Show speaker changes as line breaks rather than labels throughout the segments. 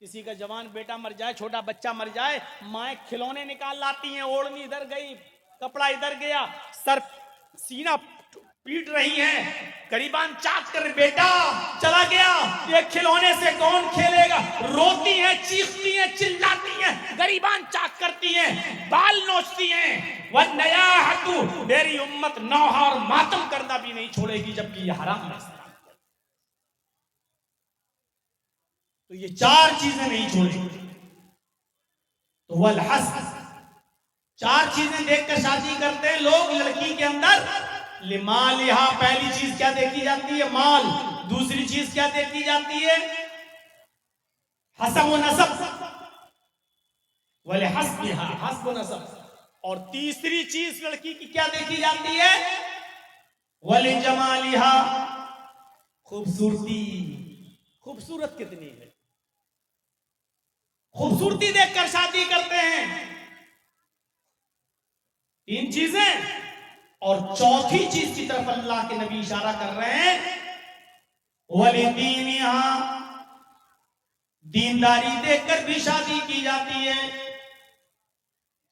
किसी का जवान बेटा मर जाए, छोटा बच्चा मर जाए, माए खिलौने निकाल लाती हैं, ओढ़नी इधर गई, कपड़ा इधर गया, सर सीना पीट रही हैं, गरीबान चाक कर बेटा चला गया, ये खिलौने से कौन खेलेगा, रोती हैं, चीखती हैं, चिल्लाती हैं, गरीबान चाक करती हैं, बाल नोचती हैं, वह नया हतू मेरी उम्मत नौहा और मातम करना भी नहीं छोड़ेगी, जबकि ये हराम है। तो ये चार चीजें नहीं छोड़ेगी। तो वल हस्द, चार चीजें देखकर शादी करते हैं लोग लड़की के अंदर। लिमाल, यहां पहली चीज क्या देखी जाती है, माल। दूसरी चीज क्या देखी जाती है, हसब व नसब, वल हस्ब, हस्ब व नसब। और तीसरी चीज लड़की की क्या देखी जाती है, वल जमालिहा, खूबसूरती। खूबसूरत कितनी है, खूबसूरती देखकर शादी करते हैं। तीन चीजें। और चौथी चीज की तरफ अल्लाह के नबी इशारा कर रहे हैं, वलिदीनिहा, दीनदारी देखकर भी शादी की जाती है।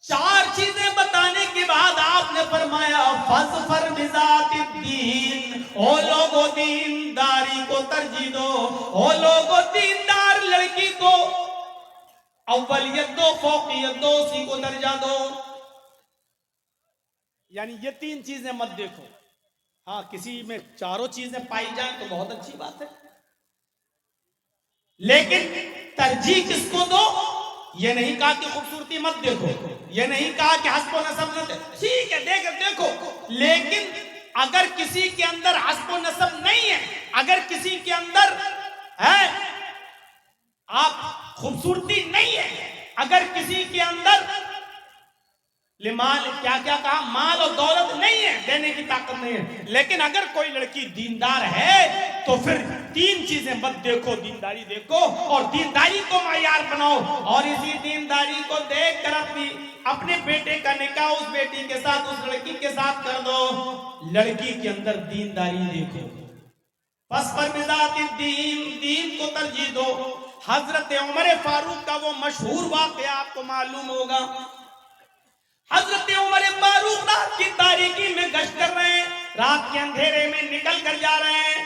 चार चीजें बताने के बाद आपने फरमाया फज़फर बिज़ातिद्दीन, ओ लोगों दीनदारी को तरजीह दो, ओ लोगों दीनदार लड़की को अव्वलियत दो, फौकियत दो, उसी को दर्जा दो। यानी ये तीन चीजें मत देखो। हाँ, किसी में चारों चीजें पाई जाए तो बहुत अच्छी बात है, लेकिन तरजीह किसको दो। ये नहीं कहा कि खूबसूरती मत देखो, ये नहीं कहा कि हस्ब व नसब मत, ठीक है देखो, लेकिन अगर किसी के अंदर हस्ब व नसब नहीं है, अगर किसी के अंदर है आप खूबसूरती नहीं है, अगर किसी के अंदर लिमाल, क्या क्या कहा, माल और दौलत नहीं है, देने की ताकत नहीं है, लेकिन अगर कोई लड़की दीनदार है तो फिर तीन चीजें मत देखो, दीनदारी देखो और दीनदारी को मायार बनाओ। और इसी दीनदारी को देख कर अपने बेटे का निकाह उस बेटी के साथ, उस लड़की के साथ कर दो। लड़की के अंदर दीनदारी देखो, बस पर बिज़ातिद्दीन, दीन को तरजीह दो। हजरत उमर फारूक का वो मशहूर वाक़या आपको मालूम होगा। हजरत उमर फारूक रात की तारीकी में गश्त कर रहे हैं, रात के अंधेरे में निकल कर जा रहे हैं,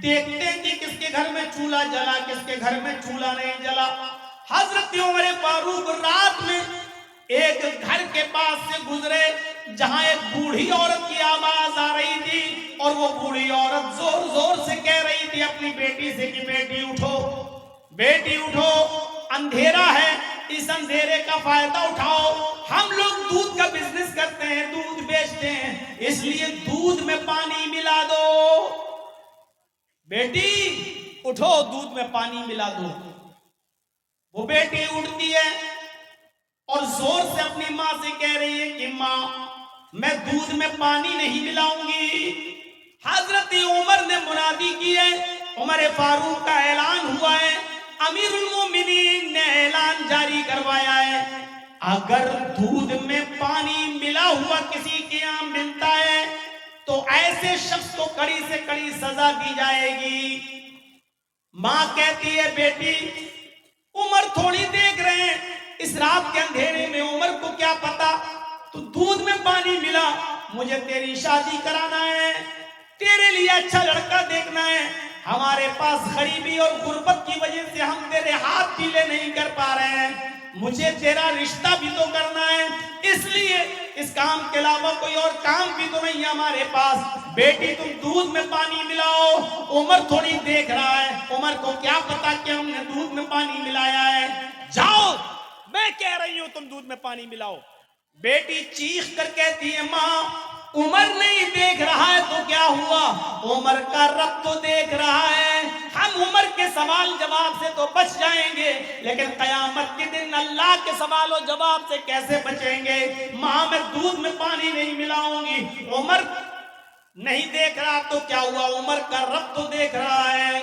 देखते हैं कि किसके घर में चूल्हा जला, किसके घर में चूल्हा नहीं जला। हजरत उमर फारूक रात में एक घर के पास से गुजरे जहां एक बूढ़ी औरत की आवाज आ रही थी, और वो बूढ़ी औरत जोर जोर से कह रही थी अपनी बेटी से कि बेटी उठो, बेटी उठो, अंधेरा है, इस अंधेरे का फायदा उठाओ। हम लोग दूध का बिजनेस करते हैं, दूध बेचते हैं, इसलिए दूध में पानी मिला दो, बेटी उठो, दूध में पानी मिला दो। वो बेटी उठती है और जोर से अपनी माँ से कह रही है कि माँ, मैं दूध में पानी नहीं मिलाऊंगी। हजरत उमर ने मुनादी की है, उमर फारूक का ऐलान हुआ है, अमीरुल मोमिनीन ने ऐलान जारी करवाया है, अगर दूध में पानी मिला हुआ किसी के यहाँ मिलता है तो ऐसे शख्स को कड़ी से कड़ी सजा दी जाएगी। माँ कहती है बेटी, उमर थोड़ी देख रहे हैं, इस रात के अंधेरे में उमर को क्या पता, तो दूध में पानी मिला, मुझे तेरी शादी कराना है, तेरे लिए अच्छा लड़का देखना है, हमारे पास गरीबी और गुर्बत की वजह से हम तेरे हाथ पीले नहीं कर पा रहे हैं, मुझे तेरा रिश्ता भी तो करना है, इसलिए इस काम के अलावा कोई और काम भी तो नहीं है हमारे पास। बेटी तुम दूध में पानी मिलाओ, उमर थोड़ी देख रहा है, उमर को क्या पता कि हमने दूध में पानी मिलाया है, जाओ, मैं कह रही हूं तुम दूध में पानी मिलाओ। बेटी चीख कर कहती है माँ, उमर नहीं देख रहा है तो क्या हुआ, उमर का रब तो देख रहा है, हम उमर के सवाल जवाब से तो बच जाएंगे, लेकिन कयामत के दिन अल्लाह के सवाल और जवाब से कैसे बचेंगे। माँ, मैं दूध में पानी नहीं मिलाऊंगी, उमर नहीं देख रहा तो क्या हुआ, उमर का रब तो देख रहा है।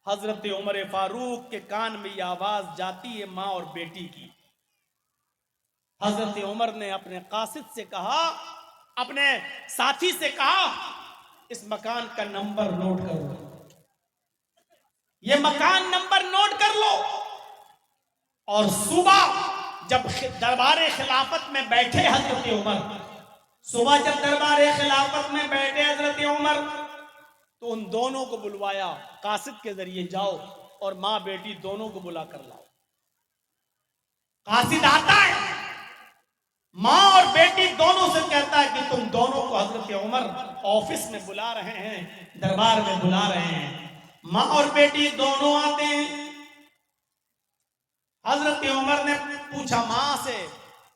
हजरत उमर फारूक के कान में ये आवाज जाती है माँ और बेटी की। हजरत उमर ने अपने कासिद से कहा, अपने साथी से कहा, इस मकान का नंबर नोट करो, ये मकान नंबर नोट कर लो, और सुबह जब दरबार खिलाफत में बैठे हजरत उमर, सुबह जब दरबार खिलाफत में बैठे हजरत उमर, तो उन दोनों को बुलवाया कासिद के जरिए, जाओ और मां बेटी दोनों को बुला कर लाओ। कासिद आता है, मां और बेटी दोनों से कहता है कि तुम दोनों को हजरत उमर ऑफिस में बुला रहे हैं, दरबार में बुला रहे हैं। मां और बेटी दोनों आते हैं। हजरत उमर ने पूछा मां से,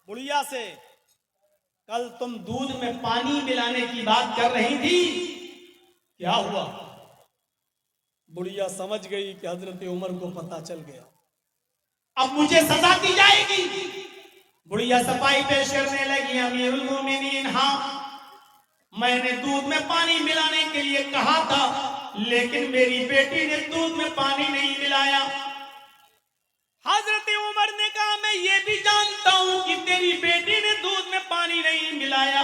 बुढ़िया से, कल तुम दूध में पानी मिलाने की बात कर रही थी, क्या हुआ? बुढ़िया समझ गई कि हजरत उमर को पता चल गया, अब मुझे सजा दी जाएगी। बुढ़िया सफाई पेश करने लगी, अमीरुल मोमिनीन, हाँ मैंने दूध में पानी मिलाने के लिए कहा था, लेकिन मेरी बेटी ने दूध में पानी नहीं मिलाया। हजरत उमर ने कहा मैं ये भी जानता हूं कि तेरी बेटी ने दूध में पानी नहीं मिलाया,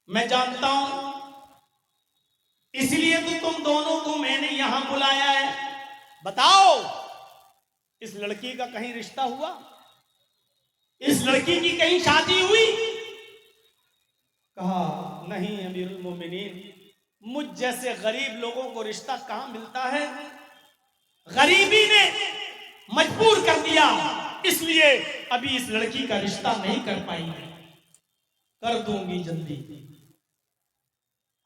मैं जानता हूं, इसलिए तो तुम दोनों को मैंने यहां बुलाया है। बताओ इस लड़की का कहीं रिश्ता हुआ? इस लड़की की कहीं शादी हुई? कहा नहीं अमीरुल मोमिनीन, मुझ जैसे गरीब लोगों को रिश्ता कहां मिलता है, गरीबी ने मजबूर कर दिया, इसलिए अभी इस लड़की का रिश्ता नहीं कर पाई, कर दूंगी जल्दी।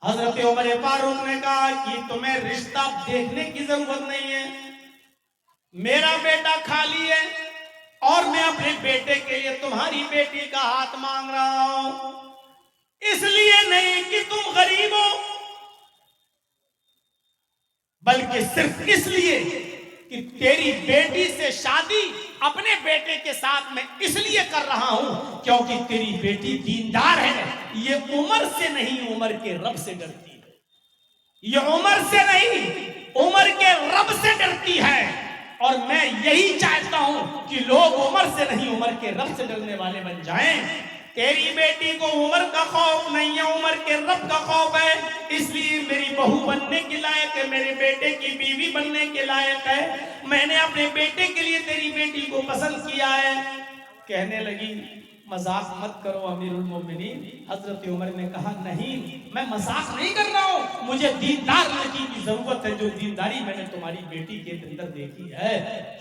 हजरत उमर फारूक ने कहा कि तुम्हें रिश्ता देखने की जरूरत नहीं है, मेरा बेटा खाली है और मैं अपने बेटे के लिए तुम्हारी बेटी का हाथ मांग रहा हूं, इसलिए नहीं कि तुम गरीब हो, बल्कि सिर्फ इसलिए कि तेरी बेटी से शादी अपने बेटे के साथ मैं इसलिए कर रहा हूं क्योंकि तेरी बेटी दीनदार है। ये उम्र से नहीं, उम्र के रब से डरती है। ये उम्र से नहीं, उम्र के रब से डरती है। और मैं यही चाहता हूं कि लोग उम्र से नहीं, उम्र के रब से डरने वाले बन जाएं। तेरी बेटी को उम्र का खौफ नहीं है, उम्र के रब का खौफ है, इसलिए मेरी बहू बनने के लायक है, मेरे बेटे की बीवी बनने के लायक है। मैंने अपने बेटे के लिए तेरी बेटी को पसंद किया है। कहने लगी मजाक मत करो अमीरुल मोमिनीन। हजरत उमर ने कहा नहीं, मैं मजाक नहीं कर रहा हूं, मुझे दीनदार लड़की की जरूरत है, जो दीनदारी मैंने तुम्हारी बेटी के अंदर देखी है।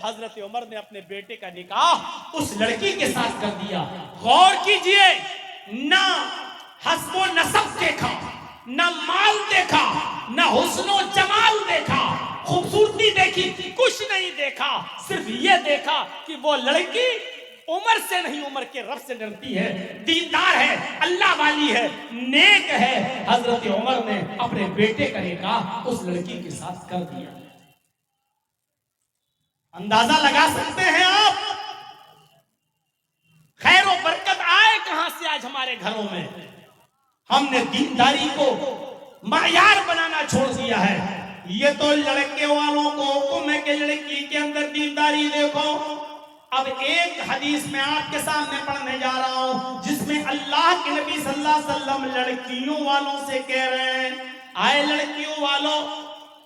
हजरत उमर ने अपने बेटे का निकाह उस लड़की के साथ कर दिया। गौर कीजिए, ना हस्बो नसब देखा, ना माल देखा, ना हुस्नो जमाल देखा, खूबसूरती देखी, कुछ नहीं देखा, सिर्फ ये देखा कि वो लड़की उम्र से नहीं, उम्र के रब से डरती है, दीनदार है, अल्लाह वाली है, नेक है। हजरत उमर ने अपने बेटे का निकाह उस लड़की के साथ कर दिया। अंदाजा लगा सकते हैं आप, खैर और बरकत आए कहां से आज हमारे घरों में। हमने दीनदारी को मायार बनाना छोड़ दिया है। ये तो लड़के वालों को हुक्म है कि लड़की के अंदर दीनदारी देखो। अब एक हदीस में आपके सामने पढ़ने जा रहा हूं, जिसमें अल्लाह के नबी सल्लल्लाहु अलैहि वसल्लम लड़कियों वालों से कह रहे हैं, आए लड़कियों वालों,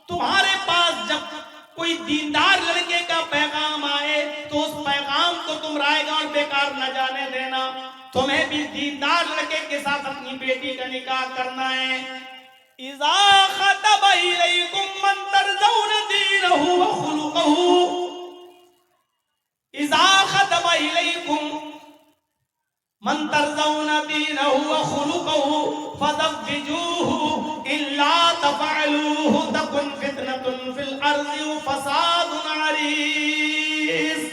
तुम्हारे पास जब कोई दीनदार लड़के का पैगाम आए तो उस पैगाम को तुम रायगा और बेकार न जाने देना। तुम्हें भी दीनदार लड़के के साथ अपनी बेटी का निकाह करना है। इज़ा ख़तब इलैकुम मन तरज़ौना दीनहु व खुलुक़हु, इज़ा ख़तब इलैकुम मन तरज़ौना दीनहु व खुलुक़हु फ़ज़व्विजूहु इल्ला तफ़अलूहु तकुन फ़ितनतुन फ़िल अर्ज़ि व फ़सादुन अरीज़।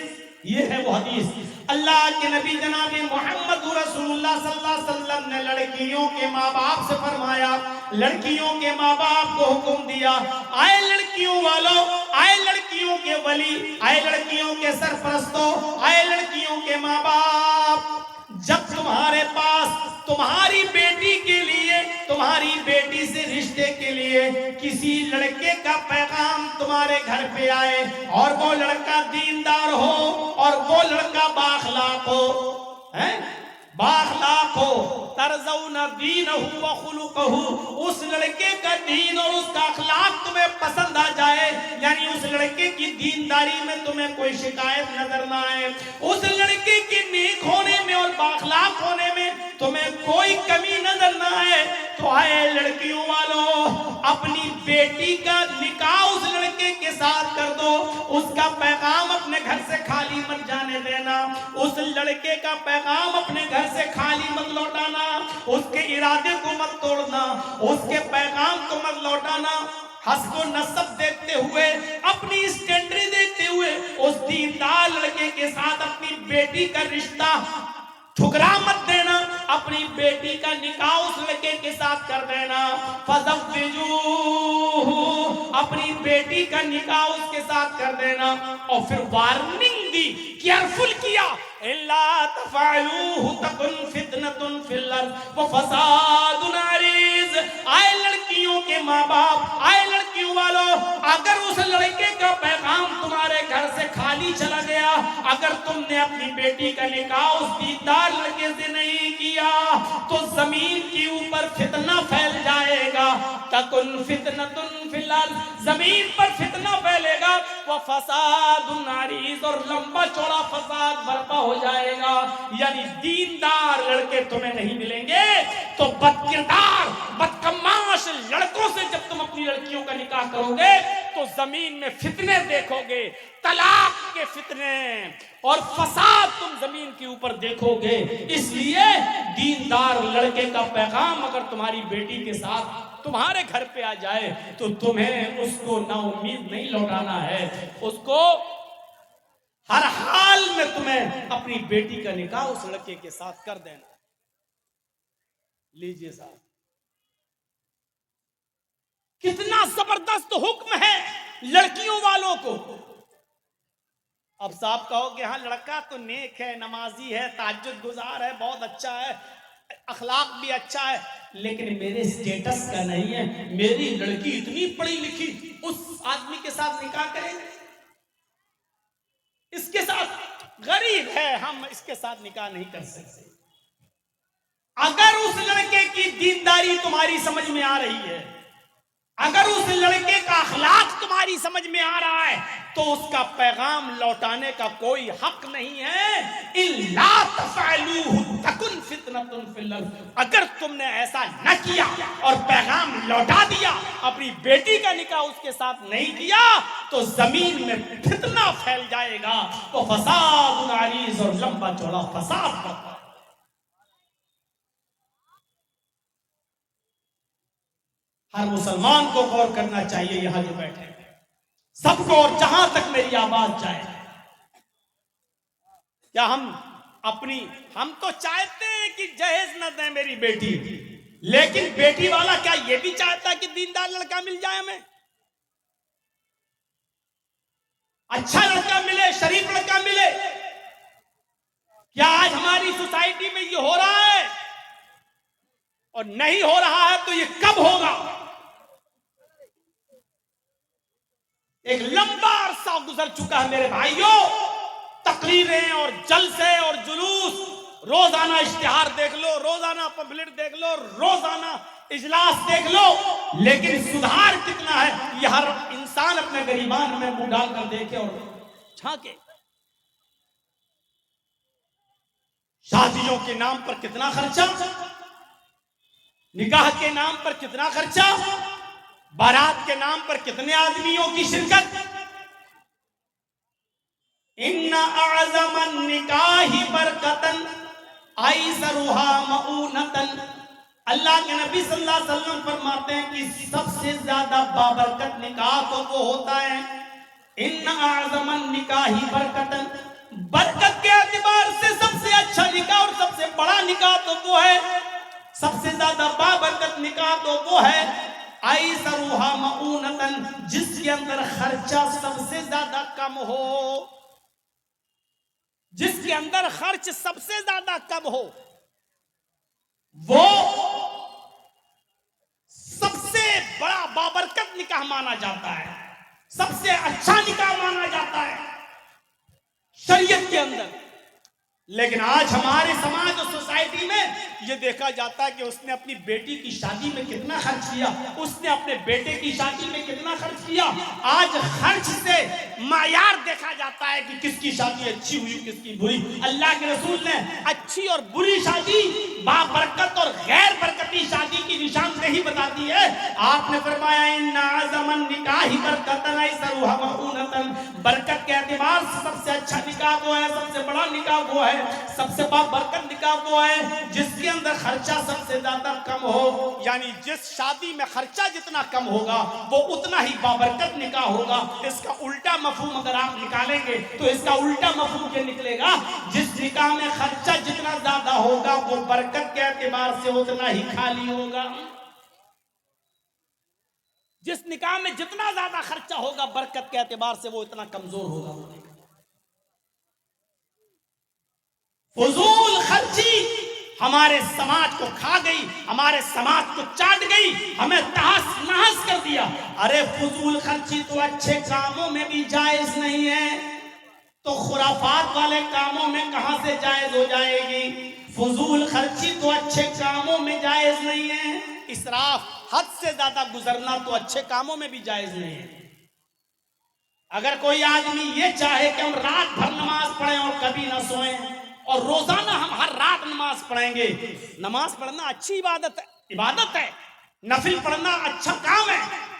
ये है वो हदीस, अल्लाह के नबी जनाब मोहम्मद रसूलुल्लाह सल्लल्लाहु अलैहि वसल्लम ने लड़कियों के माँ बाप से फरमाया, लड़कियों के माँ बाप को हुक्म दिया, आए लड़कियों वालों, आए लड़कियों के वली, आए लड़कियों के सरपरस्तों, आए लड़कियों के माँ बाप, जब तुम्हारे पास तुम्हारी बेटी के लिए, तुम्हारी बेटी से रिश्ते के लिए किसी लड़के का पैगाम तुम्हारे घर पे आए और वो लड़का दीनदार हो और वो लड़का बाखलाक हो, हैं, बाखलाक हो, तरज़ौना दीनहु व खुलुकहु, उस लड़के का दीन और उसका अखलाक तुम्हें पसंद आ जाए, यानी उस लड़के की दीनदारी में तुम्हें कोई शिकायत नजर ना आए, उस लड़के के नेक होने में और बाखलाक होने में तुम्हें कोई कमी नजर ना आए, तो आए लड़कियों वालों, अपनी बेटी का निकाह उस लड़के के साथ कर दो। उसका पैगाम अपने घर से खाली मत जाने देना, उस लड़के का पैगाम अपने घर से खाली मत लौटाना, उसके इरादे को मत तोड़ना, उसके पैगाम को मत लौटाना। हस्ब नसब देखते हुए, अपनी स्टैंडर्ड देखते हुए उस दीनदार लड़के के साथ अपनी बेटी का रिश्ता ठुकरा मत देना, अपनी बेटी का निकाह उस लड़के के साथ कर देना। फज़व्विजूहु, अपनी बेटी का निकाह उसके साथ कर देना। और फिर वार्निंग दी, केयरफुल किया, इल्ला तफ़अलूहु तकुन फितनतुन फिल अर्ज़ व फ़सादुन अरीज़। आए लड़कियों के माँ बाप, आए लड़कियों वालों, अगर उस लड़के का पैगाम तुम्हारे घर से खाली चला गया, अगर तुमने अपनी बेटी का निकाह उस दीनदार लड़के से नहीं किया, तो जमीन के ऊपर फितना फैल जाएगा। तकुन फितनतुन फिल अर्ज़, जमीन पर फितना फैलेगा, व फ़सादुन अरीज़, और लंबा चौड़ा फसाद बर्पा हो जाएगा। यानी दीनदार लड़के तुम्हें नहीं मिलेंगे, तो बदकिरदार बदकमाश लड़कों से जब तुम अपनी लड़कियों का निकाह करोगे, तो जमीन में फितने देखोगे, तलाक के फितने और फसाद तुम जमीन के ऊपर देखोगे। इसलिए दीनदार लड़के का पैगाम अगर तुम्हारी बेटी के साथ तुम्हारे घर पे आ जाए, तो तुम्हें उसको नाउम्मीद नहीं लौटाना है, उसको हर हाल में तुम्हें अपनी बेटी का निकाह उस लड़के के साथ कर देना। लीजिए साहब, कितना जबरदस्त हुक्म है लड़कियों वालों को। अब साहब कहोगे हाँ लड़का तो नेक है, नमाजी है, ताज्जुद गुजार है, बहुत अच्छा है, अखलाक भी अच्छा है, लेकिन मेरे स्टेटस का नहीं है। मेरी लड़की इतनी पढ़ी लिखी, उस आदमी के साथ निकाह करेंगे, इसके साथ गरीब है, हम इसके साथ निकाह नहीं कर सकते। अगर उस लड़के की दीनदारी तुम्हारी समझ में आ रही है, अगर उस लड़के का अखलाक तुम्हारी समझ में आ रहा है, तो उसका पैगाम लौटाने का कोई हक नहीं है। इल्ला तफ़अलूहु तकुन फितनतुन फिल अर्ज़, अगर तुमने ऐसा न किया और पैगाम लौटा दिया, अपनी बेटी का निकाह उसके साथ नहीं किया, तो जमीन में फितना फैल जाएगा, तो फसादुन अरीज़, और लंबा चौड़ा फसाद होगा। हर मुसलमान को गौर करना चाहिए, यहां जो बैठे हैं सबको, और जहां तक मेरी आवाज जाए, क्या हम तो चाहते हैं कि जहेज न दें मेरी बेटी, लेकिन बेटी वाला क्या ये भी चाहता है कि दीनदार लड़का मिल जाए, हमें अच्छा लड़का मिले, शरीफ लड़का मिले? क्या आज हमारी सोसाइटी में ये हो रहा है? और नहीं हो रहा है तो ये कब होगा? एक लंबा अरसा गुजर चुका है मेरे भाइयों, तकरीरें और जलसे और जुलूस, रोजाना इश्तिहार देख लो, रोजाना पम्फलेट देख लो, रोजाना इजलास देख लो, लेकिन सुधार कितना है ये हर इंसान अपने गरीबान में मुंह डालकर देखे और झांके। शादियों के नाम पर कितना खर्चा, निकाह के नाम पर कितना खर्चा, बारात के नाम पर कितने आदमियों की शिरकत। इन्ना आज़मन निकाही बरकतन आइसरुहा मऊनतन, अल्लाह के नबी सल्लल्लाहु अलैहि वसल्लम फरमाते हैं कि सबसे ज्यादा बाबरकत निकाह तो वो होता है, इन्ना आज़मन निकाही बरकतन, बरकत के एतबार से सबसे अच्छा निकाह और सबसे बड़ा निकाह तो वो है, सबसे ज्यादा बाबरकत निकाह तो वो है आइसरुहा मऊनतन, जिसके अंदर खर्चा सबसे ज्यादा कम हो, जिसके अंदर खर्च सबसे ज्यादा कम हो, वो सबसे बड़ा बाबरकत निकाह माना जाता है, सबसे अच्छा निकाह माना जाता है शरीयत के अंदर। लेकिन आज हमारे समाज और सोसाइटी में ये देखा जाता है कि उसने अपनी बेटी की शादी में कितना खर्च किया, उसने अपने बेटे की शादी में कितना खर्च किया। आज खर्च से मायार देखा जाता है कि किसकी शादी अच्छी हुई, किसकी बुरी। अल्लाह के रसूल ने अच्छी और बुरी शादी, बाबरकत और गैर बरकती शादी की निशानदेही बता दी है। आपने फरमाया इन्ना ज़मन निकाही बरकतन ऐसरुहा मऊनतन, बरकत के एतबार से सबसे अच्छा निकाह वो है, सबसे बड़ा निकाह वो है, सबसे बरकत निकाह वो है जिसके अंदर खर्चा सबसे ज्यादा कम हो। यानी जिस शादी में खर्चा जितना कम होगा वो उतना ही बाबरकत निकाह होगा। इसका उल्टा मफहूम अगर आप निकालेंगे तो इसका उल्टा मफहूम ये निकलेगा, जिस निकाह में खर्चा जितना ज्यादा होगा वो बरकत के एतबार से उतना ही खाली होगा। जिस निकाह में जितना ज्यादा खर्चा होगा बरकत के एतबार से वो इतना कमजोर होगा। फजूल खर्ची हमारे समाज को खा गई, हमारे समाज को चाट गई, हमें तहस नहस कर दिया। अरे फजूल खर्ची तो अच्छे कामों में भी जायज नहीं है, तो खुराफात वाले कामों में कहां से जायज हो जाएगी। फजूल खर्ची तो अच्छे कामों में जायज नहीं है, इसराफ हद से ज्यादा गुजरना तो अच्छे कामों में भी जायज नहीं है। अगर कोई आदमी ये चाहे कि हम रात भर नमाज पढ़ें और कभी ना सोएं, और रोजाना हम हर रात नमाज पढ़ेंगे, नमाज पढ़ना अच्छी इबादत है, नफिल पढ़ना अच्छा काम है,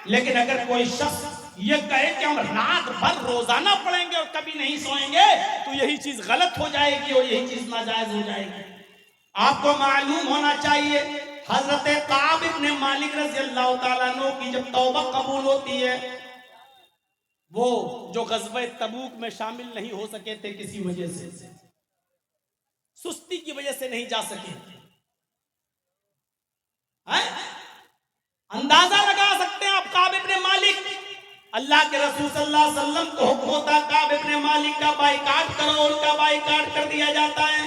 लेकिन अगर कोई शख्स ये कहे कि हम रात भर रोजाना पढ़ेंगे और कभी नहीं सोएंगे तो यही चीज गलत हो जाएगी और यही चीज नाजायज हो जाएगी। आपको मालूम होना चाहिए हजरत काब इब्ने मालिक रज़ी अल्लाह ताला अन्हु की जब तौबा कबूल होती है, वो जो ग़ज़वा तबूक में शामिल नहीं हो सके थे, किसी वजह से सुस्ती की वजह से नहीं जा सके। अंदाजा लगा सकते हैं आप काब इब्ने मालिक, अल्लाह के रसूल सल्लल्लाहु अलैहि वसल्लम को हुक्म होता काब इब्ने मालिक का बाइकाट करो, उनका बाइकाट कर दिया जाता है।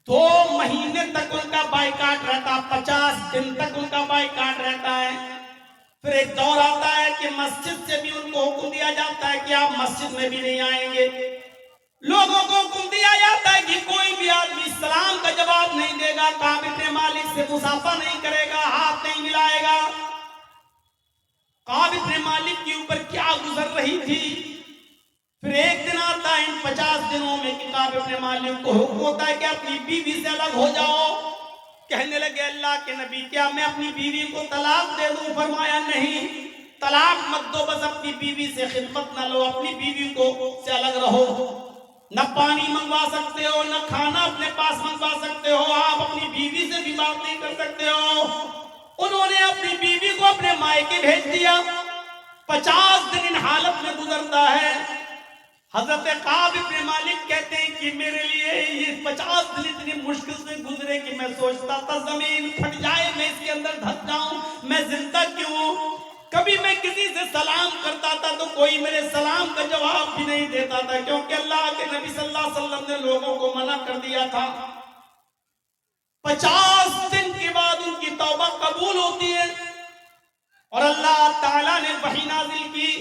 2 महीने तक उनका बाइकाट रहता, 50 दिन तक उनका बाइकाट रहता है। फिर एक दौर आता है कि मस्जिद से भी उनको हुक्म दिया जाता है कि आप मस्जिद में भी नहीं आएंगे। लोगों को हुक्म दिया जाता है कि कोई भी आदमी सलाम का जवाब नहीं देगा, काब इब्ने मालिक से मुसाफा नहीं करेगा, हाथ नहीं मिलाएगा। काब इब्ने मालिक के ऊपर क्या गुजर रही थी। फिर एक दिन आता है इन 50 दिनों में कि काब इब्ने मालिक को हुक्म होता है कि अपनी बीवी से अलग हो जाओ। कहने लगे अल्लाह के नबी क्या मैं अपनी बीवी को तलाक दे दूं? फरमाया नहीं, तलाक मत दो, बस अपनी बीवी से खिदमत न लो, अपनी बीवी को से अलग रहो। न पानी मंगवा सकते हो, न खाना अपने पास मंगवा सकते हो, आप अपनी बीवी से भी बात नहीं कर सकते हो। उन्होंने अपनी बीवी को अपने मायके भेज दिया। 50 दिन इन हालत में गुजरता है। हजरत काब इब्ने मालिक कहते हैं कि मेरे लिए ये 50 दिन इतनी मुश्किल से गुजरे कि मैं सोचता था जमीन फट जाए, मैं इसके अंदर धस जाऊं, मैं जिंदा क्यों। कभी मैं किसी से सलाम करता था तो कोई मेरे सलाम का जवाब भी नहीं देता था, क्योंकि अल्लाह के नबी सल्लल्लाहु अलैहि वसल्लम ने लोगों को मना कर दिया था। 50 दिन के बाद उनकी तौबा कबूल होती है और अल्लाह ताला ने वही नाजिल की।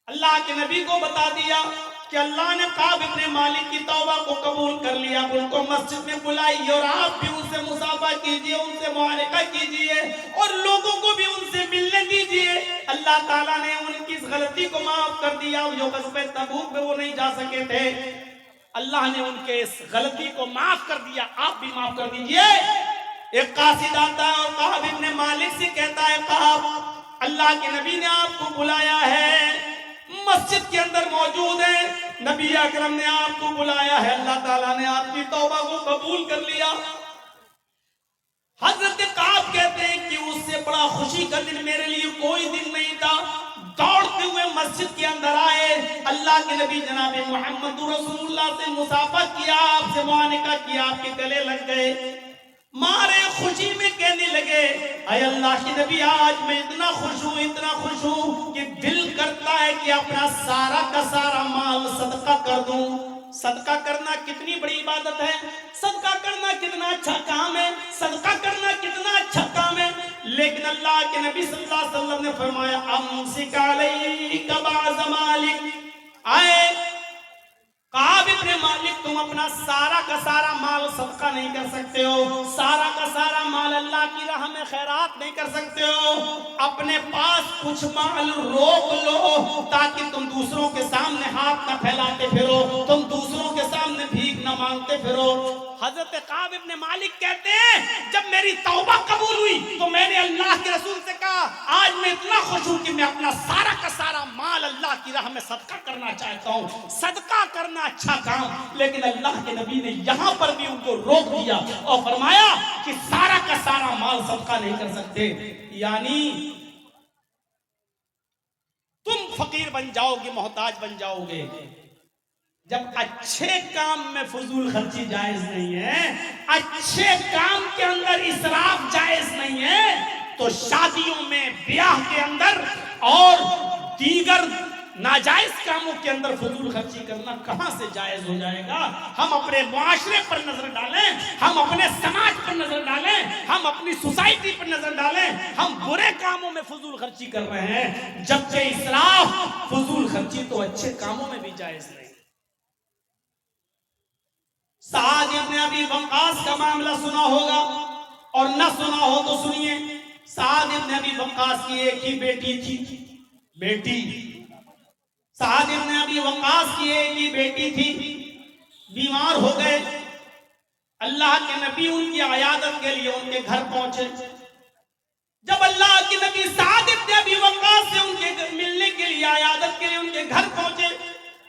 अल्लाह के नबी को बता दिया कि अल्लाह ने काब इब्ने मालिक की तौबा को कबूल कर लिया। उनको मस्जिद में बुलाइए और आप भी उनसे मुसाफा कीजिए, उनसे मुआनका कीजिए और लोगों को भी उनसे मिलने दीजिए। अल्लाह ताला ने उनकी इस गलती को माफ कर दिया। जो ग़ज़वा तबूक में वो नहीं जा सके थे, अल्लाह ने उनके इस गलती को माफ कर दिया, आप भी माफ कर दीजिए। एक कासिद आता है और काब इब्ने मालिक से कहता है काब अल्लाह के नबी ने आपको बुलाया है, मस्जिद के अंदर मौजूद है, नबी अकरम ने आपको बुलाया है, अल्लाह ताला ने आपकी तौबा को कबूल कर लिया। हजरत काब कहते हैं कि उससे बड़ा खुशी का दिन मेरे लिए कोई दिन नहीं था। दौड़ते हुए मस्जिद के अंदर आए, अल्लाह के नबी जनाब मोहम्मद रसूलुल्लाह से मुसाफा किया, आपसे मुआनका किया, आपके गले लग गए। मारे खुशी में कहने लगे अय अल्लाह के नबी आज मैं इतना खुश हूँ, इतना खुश हूँ कि दिल करता है कि अपना सारा का सारा माल सदका कर दूं। सदका करना कितनी बड़ी इबादत है, सदका करना कितना अच्छा काम है, सदका करना कितना अच्छा काम है। लेकिन अल्लाह के नबी सल्लल्लाहु अलैहि वसल्लम ने फरमाया अमसिक अलैका बाज़ मालिक, आए काब इब्ने मालिक तुम अपना सारा का सारा माल सदका नहीं कर सकते हो, सारा का सारा माल अल्लाह की राह में खैरात नहीं कर सकते हो। अपने पास कुछ माल रोक लो ताकि तुम दूसरों के सामने हाथ न फैलाते फिरो, तुम दूसरों के सामने भीख न मांगते फिरो। हजरत काब इब्ने मालिक कहते हैं, जब मेरी तौबा कबूल हुई तो मैंने अल्लाह के रसूल से कहा, आज मैं इतना खुश हूं कि मैं अपना सारा का सारा माल अल्लाह की राह में सदका करना चाहता हूं। सदका करना अच्छा काम, लेकिन अल्लाह के नबी ने यहां पर भी उनको रोक दिया और फरमाया कि सारा का सारा माल सदका नहीं कर सकते। यानी तुम फकीर बन जाओगे, मोहताज बन जाओगे। जब अच्छे काम में फजूल खर्ची जायज नहीं है, अच्छे काम के अंदर इसराफ जायज नहीं है, तो शादियों में, ब्याह के अंदर और दीगर नाजायज कामों के अंदर फजूल खर्ची करना कहां से जायज हो जाएगा। हम अपने मुआशरे पर नजर डालें, हम अपने समाज पर नजर डालें, हम अपनी सोसाइटी पर नजर डालें, हम बुरे कामों में फजूल खर्ची कर रहे हैं, जबकि इसराफ फजूल खर्ची तो अच्छे कामों में भी जायज नहीं। साद इब्ने अबी वक्कास का मामला सुना होगा, और न सुना हो तो सुनिए। साद इब्ने अबी वक्कास की एक ही बेटी थी, साद इब्ने अबी वक्कास की एक ही बेटी थी, बीमार हो गए। अल्लाह के नबी उनकी अयादत के लिए उनके घर पहुंचे। जब अल्लाह के नबी साद इब्ने अबी वक्कास से उनके मिलने के लिए, अयादत के लिए उनके घर पहुंचे,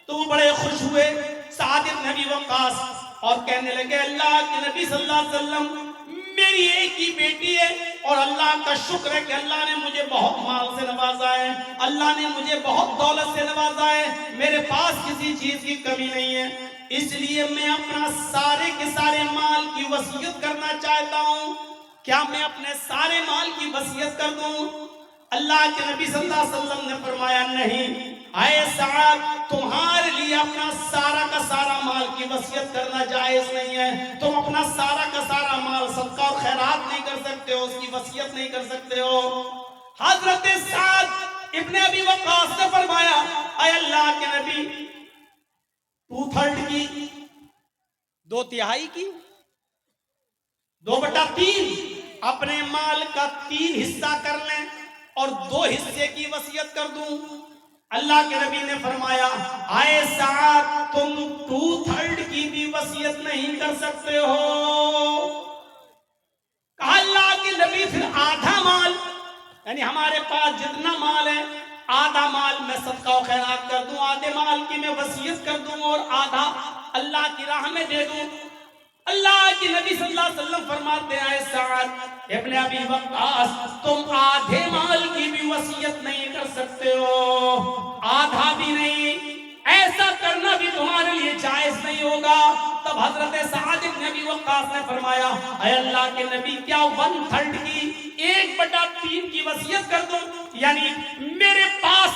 तो वो बड़े खुश हुए साद इब्ने अबी वक्कास, और कहने लगे, अल्लाह के नबी सल्लल्लाहु अलैहि वसल्लम, मेरी एक ही बेटी है और अल्लाह का शुक्र है कि अल्लाह ने मुझे बहुत माल से नवाजा है, अल्लाह ने मुझे बहुत दौलत से नवाजा है, मेरे पास किसी चीज की कमी नहीं है, इसलिए मैं अपना सारे के सारे माल की वसीयत करना चाहता हूँ। क्या मैं अपने सारे माल की वसीयत कर दूं? अल्लाह के नबी सल्लल्लाहु अलैहि वसल्लम ने फरमाया, नहीं, आए साद, तुम्हारे लिए अपना सारा का सारा माल की वसीयत करना जायज नहीं है। तुम अपना सारा का सारा माल सदका और खैरात नहीं कर सकते हो, उसकी वसीयत नहीं कर सकते हो। हजरत साद इब्ने अबी वक्कास ने फरमाया, आए अल्लाह के नबी, 2/3 की, 2/3 की, 2/3 अपने माल का 3 हिस्सा कर लें और 2 हिस्से की वसीयत कर दूं। अल्लाह के नबी ने फरमाया, आए साद, तुम 2/3 की भी वसीयत नहीं कर सकते हो। कहा अल्लाह के नबी, फिर आधा माल, यानी हमारे पास जितना माल है, आधा माल मैं सदका और खैरात कर दूं, आधे माल की मैं वसीयत कर दूं और आधा अल्लाह की राह में दे दूं। अल्लाह के नबी सल्लल्लाहु अलैहि वसल्लम फरमाते हैं, साद इब्ने अबी वक्कास, तुम आधे माल की भी वसीयत नहीं कर सकते हो, आधा भी नहीं, ऐसा करना भी तुम्हारे लिए जायज नहीं होगा। तब हजरत साद इब्ने अबी वक्कास ने फरमाया, ऐ अल्लाह के नबी, क्या 1/3 की, 1/3 की वसीयत कर दूं? यानी मेरे पास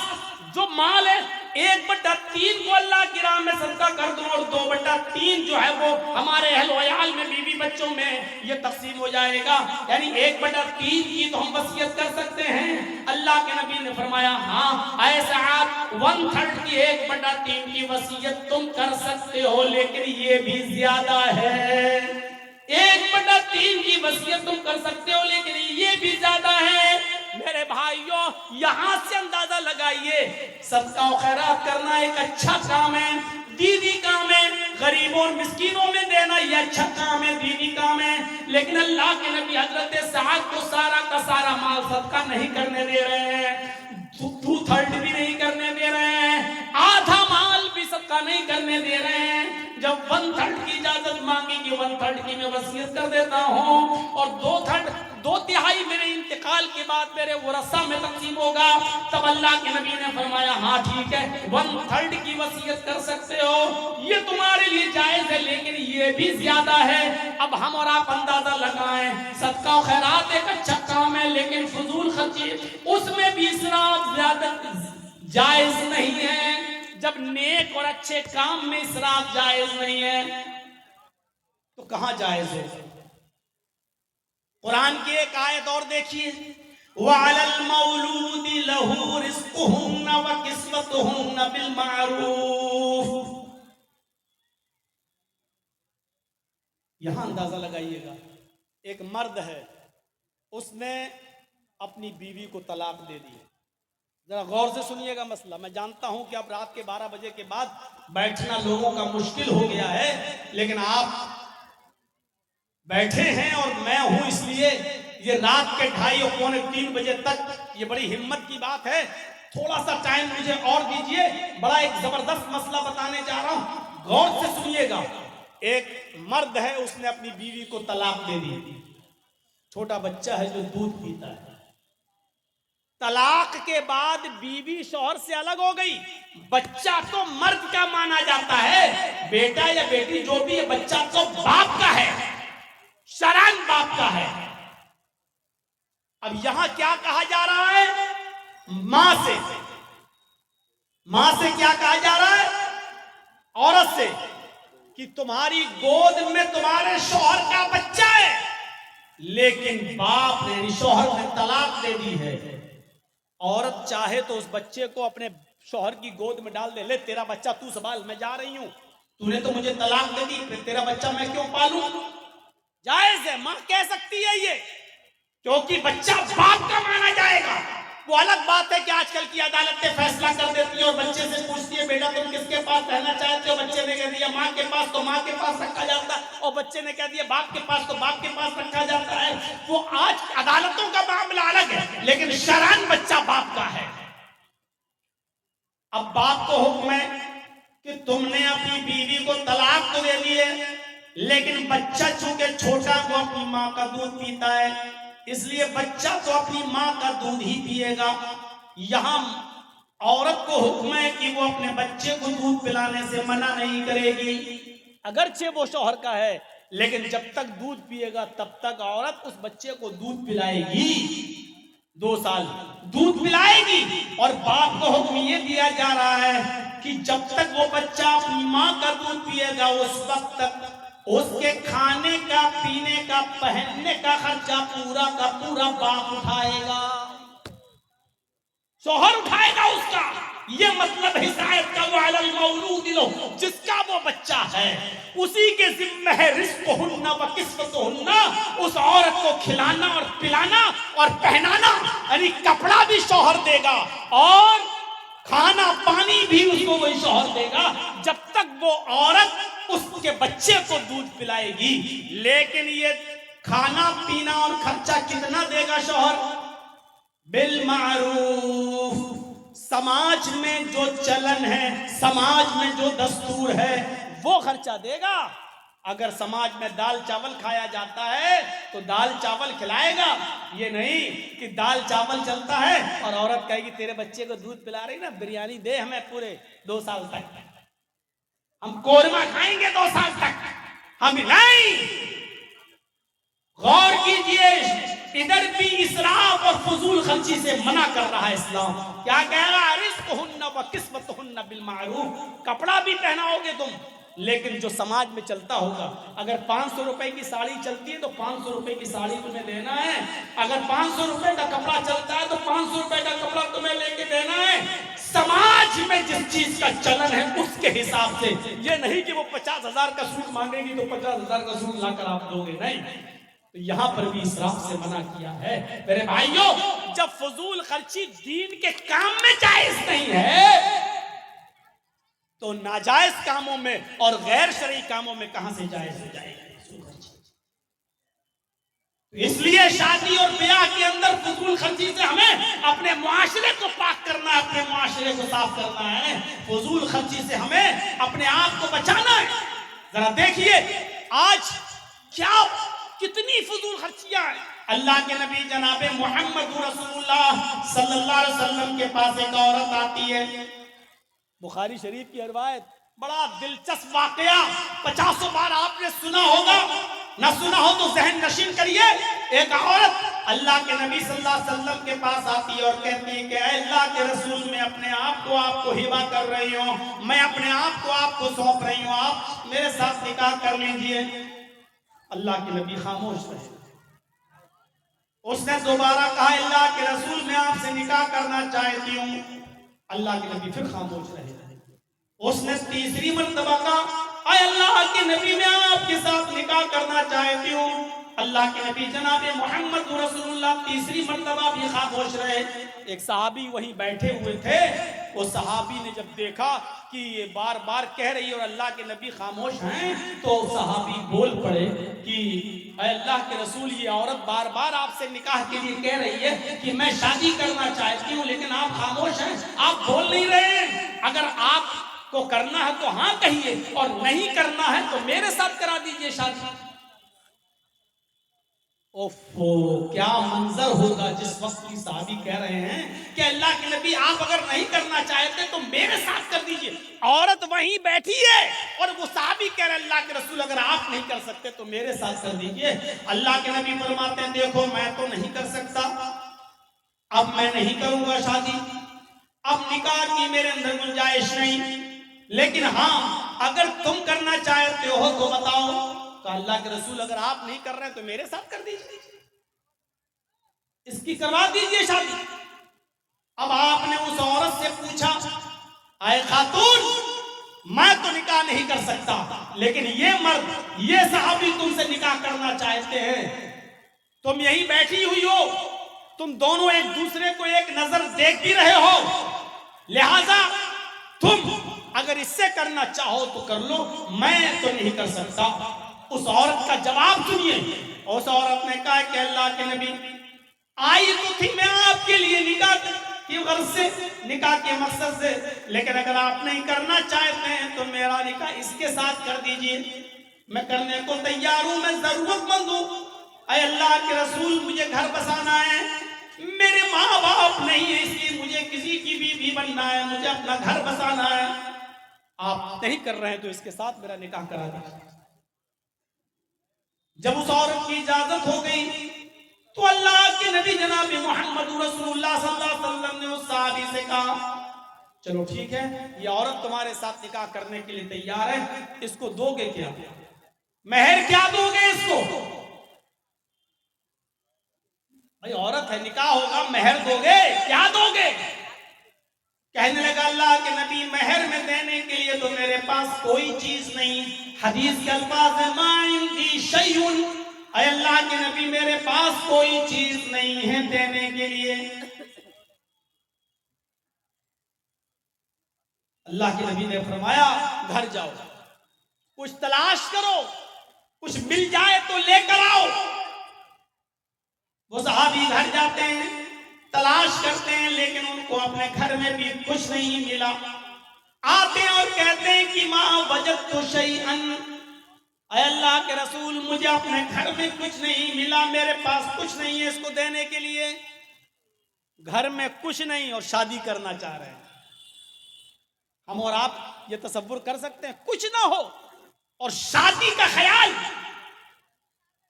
जो माल है 1/3 को अल्लाह की राह में सदका कर दूं और 2/3 जो है वो हमारे अहल वयाल में, बीवी बच्चों में ये तकसीम हो जाएगा। यानी 1/3 की तो हम वसीयत कर सकते हैं। अल्लाह के नबी ने फरमाया, हाँ ऐसा आप 1/3 की, 1/3 की वसीयत तुम कर सकते हो, लेकिन ये भी ज्यादा है। 1/3 की वसीयत तुम कर सकते हो, लेकिन ये भी ज्यादा है। मेरे भाइयों, यहां से अंदाजा लगाइए, सदका और खैरात करना एक अच्छा काम है, दीनी काम है, गरीबों और मिस्कीनों में देना ये अच्छा काम है, दीनी काम है। लेकिन अल्लाह के नबी हजरत साद को सारा का सारा माल सदका नहीं करने दे रहे हैं, 2/3 भी नहीं करने दे रहे हैं, आधा माल भी सदका नहीं करने दे रहे हैं। जब 1/3 की इजाजत मांगी कि 1/3 की मैं वसीयत कर देता हूं और 2/3 मेरे इंतकाल के बाद मेरे वरसा में तकसीम होगा, तब अल्लाह के नबी ने फरमाया, हाँ ठीक है, 1/3 की वसीयत कर सकते हो, ये तुम्हारे लिए जायज है, लेकिन ये भी ज्यादा है। अब हम और आप अंदाजा लगाएं, सदका और खैरात एक अच्छा काम है, लेकिन फजूल खर्ची उसमें भी इसराफ ज्यादा जायज नहीं है। जब नेक और अच्छे काम में इसराफ जायज नहीं है तो कहां जायज है? कुरान की एक आयत और देखिए, वअलल मौलूदी लहू रिज़्क़ुहुन्ना व किस्वतुहुन्ना बिल मारूफ। यहां अंदाजा लगाइएगा, एक मर्द है, उसने अपनी बीवी को तलाक दे दी। जरा गौर से सुनिएगा मसला। मैं जानता हूं कि अब रात के 12 बजे के बाद बैठना लोगों का मुश्किल हो गया है, लेकिन आप बैठे हैं और मैं हूं, इसलिए ये रात के 2:30 और पौने 3 बजे तक ये बड़ी हिम्मत की बात है। थोड़ा सा टाइम मुझे और दीजिए, बड़ा एक जबरदस्त मसला बताने जा रहा हूं, गौर से सुनिएगा। एक मर्द है, उसने अपनी बीवी को तलाक दे दी। छोटा बच्चा है जो दूध पीता है। तलाक के बाद बीवी शौहर से अलग हो गई। बच्चा तो मर्द का माना जाता है, बेटा या बेटी जो भी है, बच्चा तो बाप का है, शरन बाप का है। अब यहां क्या कहा जा रहा है? मां से क्या कहा जा रहा है? औरत से, कि तुम्हारी गोद में तुम्हारे शौहर का बच्चा है, लेकिन बाप ने, शौहर ने तलाक दे दी है। औरत चाहे तो उस बच्चे को अपने शौहर की गोद में डाल दे, ले तेरा बच्चा तू संभाल, मैं जा रही हूं, तूने तो मुझे तलाक दे दी, फिर तेरा बच्चा मैं क्यों पालूं? जायज है, मां कह सकती है ये, क्योंकि बच्चा बाप का माना जाएगा। वो अलग बात है कि आजकल की अदालतें फैसला कर देती है और बच्चे से पूछती है, बेटा तुम किसके पास रहना चाहते हो? बच्चे ने कह दिया मां के पास, तो मां के पास रखा जाता है, और बच्चे ने कह दिया बाप के पास, तो बाप के पास रखा जाता है। वो आज अदालतों का मामला अलग है, लेकिन शरअन बच्चा बाप का है। अब बाप को हुक्म है कि तुमने अपनी बीवी को तलाक तो दे दी है, लेकिन बच्चा चूंकि छोटा, वो अपनी मां का दूध पीता है, इसलिए बच्चा तो अपनी मां का दूध ही पिएगा। यहां औरत को हुक्म है कि वो अपने बच्चे को दूध पिलाने से मना नहीं करेगी, अगरचे वो शौहर का है, लेकिन जब तक दूध पिएगा तब तक औरत उस बच्चे को दूध पिलाएगी। 2 साल दूध पिलाएगी। और बाप को हुक्म ये दिया जा रहा है कि जब तक वो बच्चा अपनी मां का दूध पिएगा, उस वक्त तक उसके खाने का, पीने का, पहनने का खर्चा पूरा का पूरा बाप उठाएगा, शौहर उठाएगा उसका। ये मतलब हिदायत का, वालल मौलूद लो, जिसका वो बच्चा है उसी के जिम्मे है रिज़्क़ुहुन्ना व किस्वतुहुन्ना, उस औरत को खिलाना और पिलाना और पहनाना, यानी कपड़ा भी शौहर देगा और खाना पानी भी उसको वही शौहर देगा, जब तक वो औरत उसके बच्चे को दूध पिलाएगी। लेकिन ये खाना पीना और खर्चा कितना देगा शौहर? बिल मारूफ, समाज में जो चलन है, समाज में जो दस्तूर है, वो खर्चा देगा। अगर समाज में दाल चावल खाया जाता है तो दाल चावल खिलाएगा, ये नहीं कि दाल चावल चलता है और औरत कहेगी तेरे बच्चे को दूध पिला रही ना, बिरयानी दे हमें पूरे 2 साल तक, हम कोरमा खाएंगे 2 साल तक, हम नहीं। गौर कीजिए, इधर भी इसराफ और फजूल खर्ची से मना कर रहा है इस्लाम। क्या कह रहा है? रिज़्क़ुहुन्ना व किस्वतुहुन्ना बिल मारूफ, कपड़ा भी पहनाओगे तुम, लेकिन जो समाज में चलता होगा, अगर 500 रुपए की साड़ी चलती है तो 500 रुपए की साड़ी तुम्हें देना है, अगर 500 रुपए का कपड़ा चलता है तो 500 रुपए का कपड़ा तुम्हें लेके देना है। समाज में जिस चीज का चलन है उसके हिसाब से, ये नहीं कि वो 50,000 का सूट मांगेगी तो 50,000 का सूट लाकर आप दोगे, नहीं। तो यहां पर भी इसराफ से मना किया है। मेरे भाइयों, जब फजूल खर्ची दीन के काम में जायज नहीं है तो नाजायज कामों में और गैर शरई कामों में कहां से जायज हो जाएगी? इसलिए शादी और ब्याह के अंदर फजूल खर्ची से हमें अपने मुआशरे को पाक करना है, अपने मुआशरे को साफ करना है। फजूल खर्ची से हमें अपने आप को बचाना है। जरा देखिए आज क्या कितनी फजूल खर्चियां हैं। अल्लाह के नबी जनाबे मोहम्मद रसूलुल्लाह सल्लल्लाहु अलैहि वसल्लम के पास एक औरत आती है, बुखारी शरीफ की रिवायत, बड़ा दिलचस्प वाकया, 50 बार आपने सुना होगा, ना सुना हो तो जहन नशीन करिए। एक औरत अल्लाह के नबी सल्लल्लाहु अलैहि वसल्लम के पास आती है और कहती है कि अल्लाह के रसूल, मैं अपने आप को आपको हिबा कर रही हूँ, मैं अपने आप को आपको सौंप रही हूँ, आप मेरे साथ निकाह कर लीजिए। अल्लाह के नबी खामोश रहे। उसने दोबारा कहा, अल्लाह के रसूल, मैं आपसे निकाह करना चाहती हूँ। अल्लाह के नबी फिर खामोश रहे। उसने तीसरी मर्तबा कहा, आए अल्लाह के नबी, मैं आपके साथ निकाह करना चाहती हूँ। अल्लाह के नबी जनाब मोहम्मद रसूलुल्लाह तीसरी मर्तबा भी खामोश रहे। एक सहाबी वहीं बैठे हुए थे, वो सहाबी ने जब देखा कि ये बार बार कह रही है और अल्लाह के नबी खामोश हैं, तो सहाबी बोल पड़े कि अल्लाह के रसूल, ये औरत बार बार आपसे निकाह के लिए कह रही है कि मैं शादी करना चाहती हूँ, लेकिन आप खामोश हैं, आप बोल नहीं रहे हैं। अगर आपको करना है तो हाँ कहिए, और नहीं करना है तो मेरे साथ करा दीजिए शादी। ओफो, क्या मंजर होगा जिस वक्त की साहबी कह रहे हैं कि अल्लाह के नबी, आप अगर नहीं करना चाहते तो मेरे साथ कर दीजिए। औरत वहीं बैठी है और वो साहबी कह रहे हैं अल्लाह के रसूल, अगर आप नहीं कर सकते तो मेरे साथ कर दीजिए। अल्लाह के नबी फरमाते हैं, देखो मैं तो नहीं कर सकता, अब मैं नहीं करूंगा शादी, अब निकाह की मेरे अंदर गुंजाइश नहीं, लेकिन हाँ अगर तुम करना चाहते हो तो बताओ। तो अल्लाह के रसूल, अगर आप नहीं कर रहे तो मेरे साथ कर दीजिए, इसकी करवा दीजिए शादी। अब आपने उस औरत से पूछा, आए खातून, मैं तो निकाह नहीं कर सकता, लेकिन ये मर्द, ये सहाबी तुमसे निकाह करना चाहते हैं, तुम यहीं बैठी हुई हो, तुम दोनों एक दूसरे को एक नजर देख भी रहे हो, लिहाजा तुम अगर इससे करना चाहो तो कर लो, मैं तो नहीं कर सकता। उस औरत का जवाब सुनिए। उस औरत ने कहा कि अल्लाह के नबी, आई तो थी मैं आपके लिए निकाह की गर्ज से, निकाह के मकसद से, लेकिन अगर आप नहीं करना चाहते हैं तो मेरा निकाह इसके साथ कर दीजिए, मैं करने को तैयार हूं, मैं जरूरतमंद हूं। अय अल्लाह के रसूल, मुझे घर बसाना है, मेरे माँ बाप नहीं है, इसलिए मुझे किसी की बीवी बनना है, मुझे अपना घर बसाना है, आप नहीं कर रहे हैं तो इसके साथ मेरा निकाह करा दीजिए। जब उस औरत की इजाजत हो गई तो अल्लाह के नबी जनाब मोहम्मद रसूलुल्लाह सल्लल्लाहु अलैहि वसल्लम ने उस सहाबी से कहा, चलो ठीक है, ये औरत तुम्हारे साथ निकाह करने के लिए तैयार है, इसको दोगे क्या, मेहर क्या दोगे इसको? भाई औरत है, निकाह होगा, मेहर दोगे, क्या दोगे? कहने लगा अल्लाह के नबी, मेहर में देने के लिए तो मेरे पास कोई चीज नहीं। हदीस के अल्फाज है, मा इंदी शैउन, अल्लाह के नबी मेरे पास कोई चीज नहीं है देने के लिए। अल्लाह के नबी ने फरमाया, घर जाओ, कुछ तलाश करो, कुछ मिल जाए तो लेकर आओ। वो सहाबी घर जाते हैं, तलाश करते हैं, लेकिन उनको अपने घर में भी कुछ नहीं मिला। आते हैं और कहते हैं कि माँ वजद तो शैअन, अल्लाह के रसूल, मुझे अपने घर में कुछ नहीं मिला, मेरे पास कुछ नहीं है इसको देने के लिए। घर में कुछ नहीं और शादी करना चाह रहे हैं। हम और आप ये तसव्वुर कर सकते हैं, कुछ ना हो और शादी का ख्याल।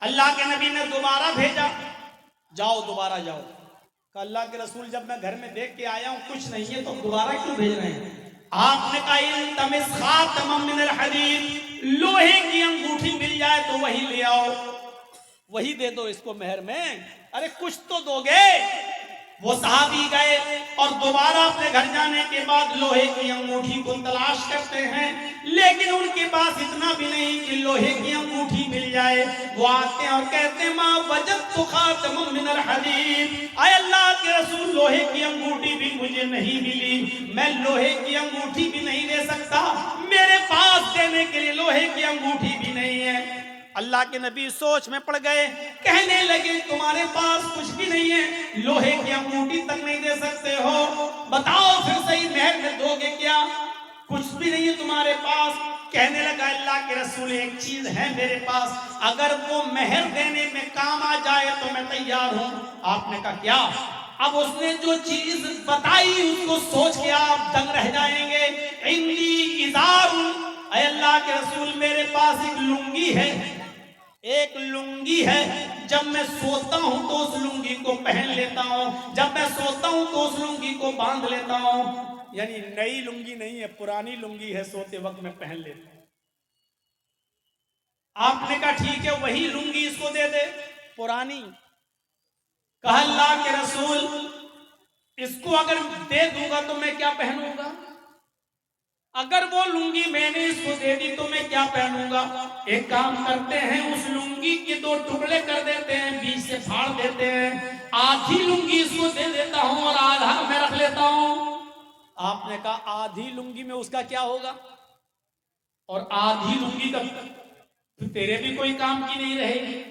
अल्लाह के नबी ने दोबारा भेजा, जाओ दोबारा जाओ। अल्लाह के रसूल, जब मैं घर में देख के आया हूं कुछ नहीं है तो दोबारा क्यों भेज रहे हैं? आपने कहा, लोहे की अंगूठी मिल जाए तो वही ले आओ, वही दे दो इसको मेहर में, अरे कुछ तो दोगे। वो सहाबी गए और दोबारा अपने घर जाने के बाद लोहे की अंगूठी को तलाश करते हैं, लेकिन उनके पास इतना भी नहीं कि लोहे की अंगूठी मिल जाए। वो आते हैं और कहते हैं, माँ वजदतु खातमम मिनल हदीद, आय अल्लाह के रसूल, लोहे की अंगूठी भी मुझे नहीं मिली, मैं लोहे की अंगूठी भी नहीं दे सकता, मेरे पास देने के लिए लोहे की अंगूठी भी नहीं है। अल्लाह के नबी सोच में पड़ गए, कहने लगे, तुम्हारे पास कुछ भी नहीं है, लोहे की अंगूठी तक नहीं दे सकते हो, बताओ फिर सही मेहर में दोगे क्या? कुछ भी नहीं है तुम्हारे पास। कहने लगा, अल्लाह के रसूल, एक चीज है मेरे पास, अगर वो मेहर देने में काम आ जाए तो मैं तैयार हूं। आपने कहा क्या? अब उसने जो चीज बताई उसको सोच के आप दंग रह जाएंगे। इंदी इज़ारुन, अल्लाह के रसूल, मेरे पास एक लुंगी है, एक लुंगी है, जब मैं सोता हूं तो उस लुंगी को पहन लेता हूं, जब मैं सोता हूं तो उस लुंगी को बांध लेता हूं। यानी नई लुंगी नहीं है, पुरानी लुंगी है, सोते वक्त मैं पहन लेता हूं। आपने कहा ठीक है, वही लुंगी इसको दे दे, पुरानी। कहा अल्लाह के रसूल, इसको अगर दे दूंगा तो मैं क्या पहनूंगा? अगर वो लुंगी मैंने इसको दे दी तो मैं क्या पहनूंगा? एक काम करते हैं, उस लुंगी के दो टुकड़े कर देते हैं, बीच से फाड़ देते हैं, आधी लुंगी इसको दे देता हूं और आधा मैं रख लेता हूं। आपने कहा आधी लुंगी में उसका क्या होगा? और आधी लुंगी का तो तेरे भी कोई काम की नहीं रहेगी।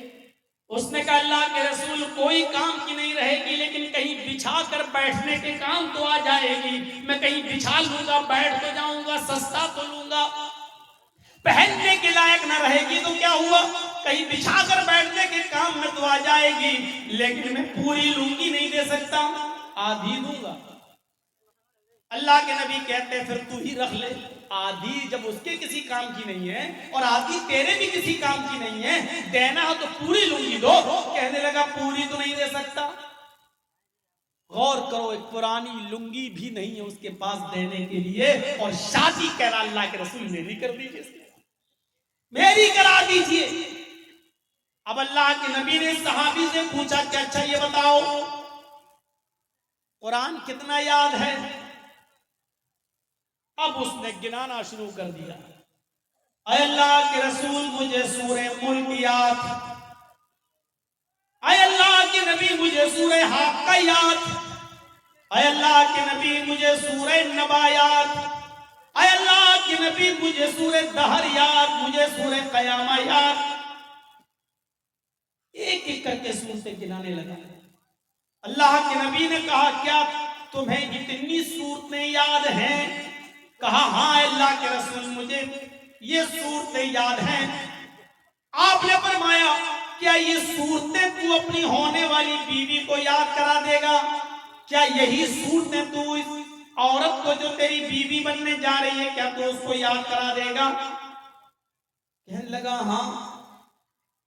उसने कहा अल्लाह के रसूल कोई काम की नहीं रहेगी, लेकिन कहीं बिछा कर बैठने के काम तो आ जाएगी। मैं कहीं बिछा लूंगा, बैठ तो जाऊंगा, सस्ता तो लूंगा, पहनने के लायक ना रहेगी तो क्या हुआ? कहीं बिछा कर बैठने के काम में तो आ जाएगी, लेकिन मैं पूरी लुंगी नहीं दे सकता, आधी दूंगा। अल्लाह के नबी कहते हैं फिर तू ही रख ले। आधी जब उसके किसी काम की नहीं है और आधी तेरे भी किसी काम की नहीं है, देना हो तो पूरी लुंगी दो। कहने लगा पूरी तो नहीं दे सकता। गौर करो, एक पुरानी लुंगी भी नहीं है उसके पास देने के लिए, और शादी कह रहा अल्लाह के रसूल मेरी कर दीजिए, मेरी करा दीजिए। अब अल्लाह के नबी ने सहाबी से पूछा कि अच्छा ये बताओ कुरान कितना याद है? अब उसने गिनाना शुरू कर दिया। अल्लाह के रसूल मुझे सूरह मुल्क याद, अल्लाह के नबी मुझे सूरह हाक़ा याद, अल्लाह के नबी मुझे सूरह नबा याद, अल्लाह के नबी मुझे सूरह दहर याद, मुझे सूरह क़यामा याद। एक एक करके सूरतें गिनाने लगा। अल्लाह के नबी ने कहा क्या तुम्हें इतनी सूरतें याद हैं? कहा हाँ अल्लाह के रसूल मुझे ये सूरतें याद हैं। आपने फरमाया क्या ये सूरतें तू अपनी होने वाली बीवी को याद करा देगा? क्या यही सूरतें तू इस औरत को जो तेरी बीवी बनने जा रही है क्या तू उसको याद करा देगा? कहने लगा हाँ।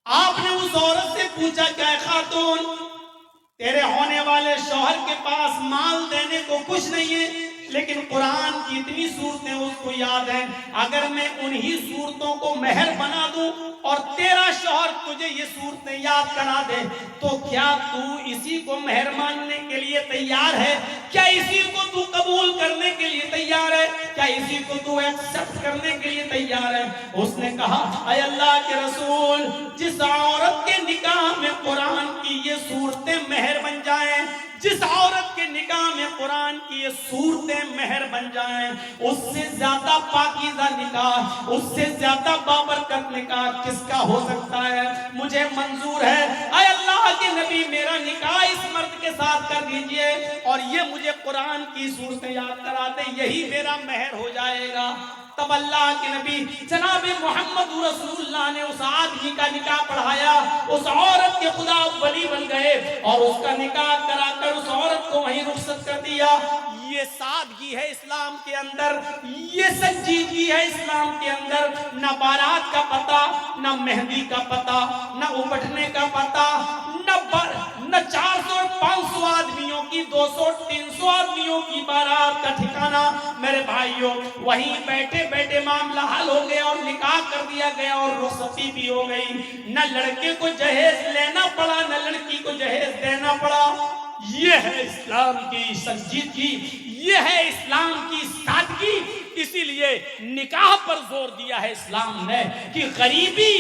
आपने उस औरत से पूछा क्या खातून तेरे होने वाले शौहर के पास माल देने को कुछ नहीं है, लेकिन कुरान की इतनी सूरतें उसको याद है, अगर मैं उन्हीं सूरतों को मेहर बना दूं और तेरा शौहर तुझे ये सूरतें याद करा दे तो क्या तू इसी को मेहर मानने के लिए तैयार है? क्या इसी को तू कबूल करने के लिए तैयार है? क्या इसी को तू एक्सेप्ट करने के लिए तैयार है? उसने कहा अय अल्लाह के रसूल जिस औरत के निकाह में कुरान की ये सूरतें मेहर बन जाएं, जिस औरत के निकाह में कुरान की ये सूरतें मेहर बन जाएं, उससे ज्यादा पाकीज़ा निकाह, उससे ज्यादा बाबरकत निकाह किसका हो सकता है? मुझे मंजूर है ऐ अल्लाह के नबी मेरा निकाह इस मर्द के साथ कर दीजिए और ये मुझे कुरान की सूरतें याद करा दे, यही मेरा मेहर हो जाएगा। तब अल्लाह के नबी जनाब मोहम्मद रसूलुल्लाह ने उस आदमी का निकाह पढ़ाया, उस औरत के खुदा वली बन गए और उसका निकाह कराकर उस औरत को वहीं रुखसत कर दिया। ये सादगी है इस्लाम के अंदर, ये संजीदगी है इस्लाम के अंदर। न बारात का पता, न मेहंदी का पता, न उमटने का पता, न 400 500 आदमियों की 200 300 आदमियों की बारात का ठिकाना। मेरे भाइयों वहीं बैठे बैठे मामला हल हो गया और निकाह कर दिया गया और रुखसती भी हो गई। न लड़के को जहेज लेना पड़ा, न लड़की को जहेज देना पड़ा। ये है इस्लाम की संजीदगी, ये है इस्लाम की सादगी। इसीलिए निकाह पर जोर दिया है इस्लाम ने कि गरीबी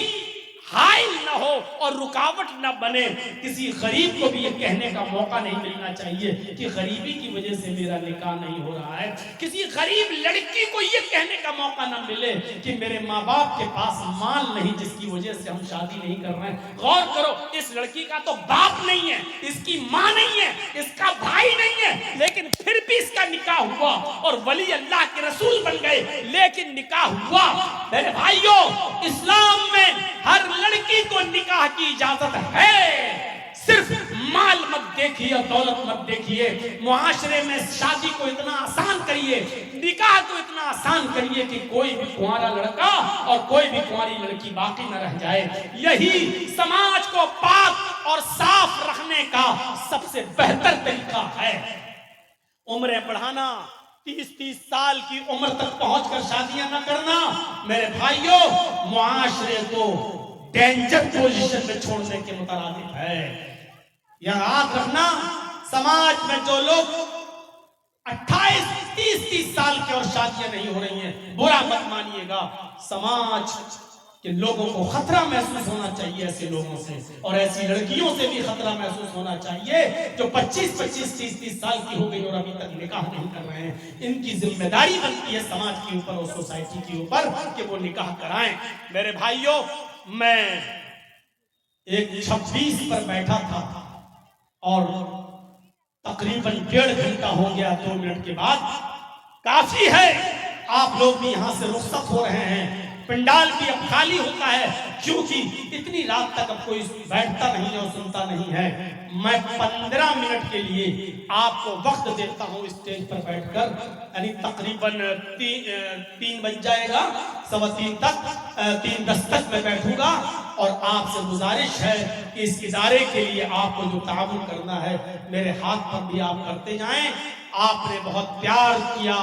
हाइल न हो और रुकावट न बने। किसी गरीब को भी ये कहने का मौका नहीं मिलना चाहिए कि गरीबी की वजह से मेरा निकाह नहीं हो रहा है। किसी गरीब लड़की को ये कहने का मौका न मिले कि मेरे माँ बाप के पास माल नहीं जिसकी वजह से हम शादी नहीं कर रहे हैं। गौर करो, इस लड़की का तो बाप नहीं है, इसकी माँ नहीं है, इसका भाई नहीं है, लेकिन फिर भी इसका निकाह हुआ और वली अल्लाह के रसूल बन गए, लेकिन निकाह हुआ। मेरे भाइयों इस्लाम में हर लड़की को निकाह की इजाजत है। सिर्फ माल मत देखिए, दौलत मत देखिए। मुआशरे में शादी को इतना आसान करिए, निकाह को इतना आसान करिए कि कोई भी कुंवारा लड़का और कोई भी कुंवारी लड़की बाकी न रह जाए। यही समाज को पाक और साफ रखने का सबसे बेहतर तरीका है। उम्रें बढ़ाना, 30-30 साल की उम्र तक पहुंचकर शादियां न करना मेरे भाइयों मुआशरे को डेंजर पोजीशन में छोड़ने के मुताबिक है। यह याद रखना, समाज में जो लोग 28 30-30 साल की और शादियां नहीं हो रही हैं। बुरा मत मानिएगा, समाज के लोगों को खतरा महसूस होना चाहिए ऐसे लोगों से, और ऐसी लड़कियों से भी खतरा महसूस होना चाहिए जो 25-25, 30-30 साल की हो गई और अभी तक निकाह नहीं कर रहे हैं। इनकी जिम्मेदारी बनती है समाज के ऊपर और सोसाइटी के ऊपर कि वो निकाह कराएं। मेरे भाइयों, मैं एक 26 पर बैठा था और तकरीबन 1.5 घंटा हो गया। 2 मिनट के बाद काफी है, आप लोग भी यहाँ से रुखसत हो रहे हैं, पंडाल भी अब खाली होता है, क्योंकि इतनी रात तक अब कोई बैठता नहीं है और सुनता नहीं है। मैं 15 मिनट के लिए आपको वक्त देता हूँ स्टेज पर बैठकर, यानी तकरीबन 3 बज जाएगा, 3:15 तक, 3:10 तक मैं बैठूंगा। और आपसे गुजारिश है कि इस इदारे के लिए आपको जो ताउन करना है मेरे हाथ पर भी आप करते जाएं। आपने बहुत प्यार किया,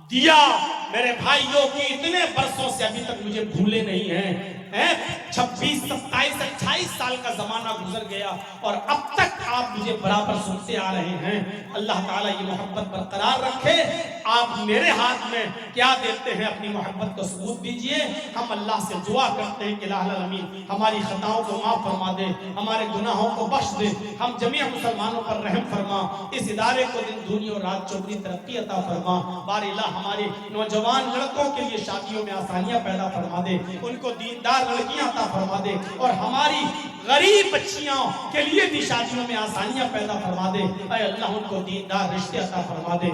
दिया मेरे भाइयों की, इतने बरसों से अभी तक मुझे भूले नहीं हैं। 26, 27, 28 साल का जमाना गुजर गया और अब तक आप मुझे बराबर सुनते आ रहे हैं। अल्लाह ताला ये मोहब्बत बरकरार रखे। आप मेरे हाथ में क्या देते हैं, अपनी मोहब्बत को सबूत दीजिए। हम अल्लाह से दुआ करते हैं कि अल्लाह अमीन हमारी खताओं को माफ फरमा दे, हमारे गुनाहों को बख्श दे, हम जमीअ मुसलमानों पर रहम फरमा, इस इदारे को दिन दूनी और रात चौगनी तरक्की अता फरमा। बारिल्लाह हमारे नौजवान लड़कों के लिए शादियों में आसानियां पैदा फरमा दे, उनको दीनदार लड़कियां अता फरमा दे, और हमारी गरीब बच्चियों के लिए भी शादियों में आसानियां पैदा फरमा दे। ऐ अल्लाह उनको दीनदार रिश्ते अता फरमा दे।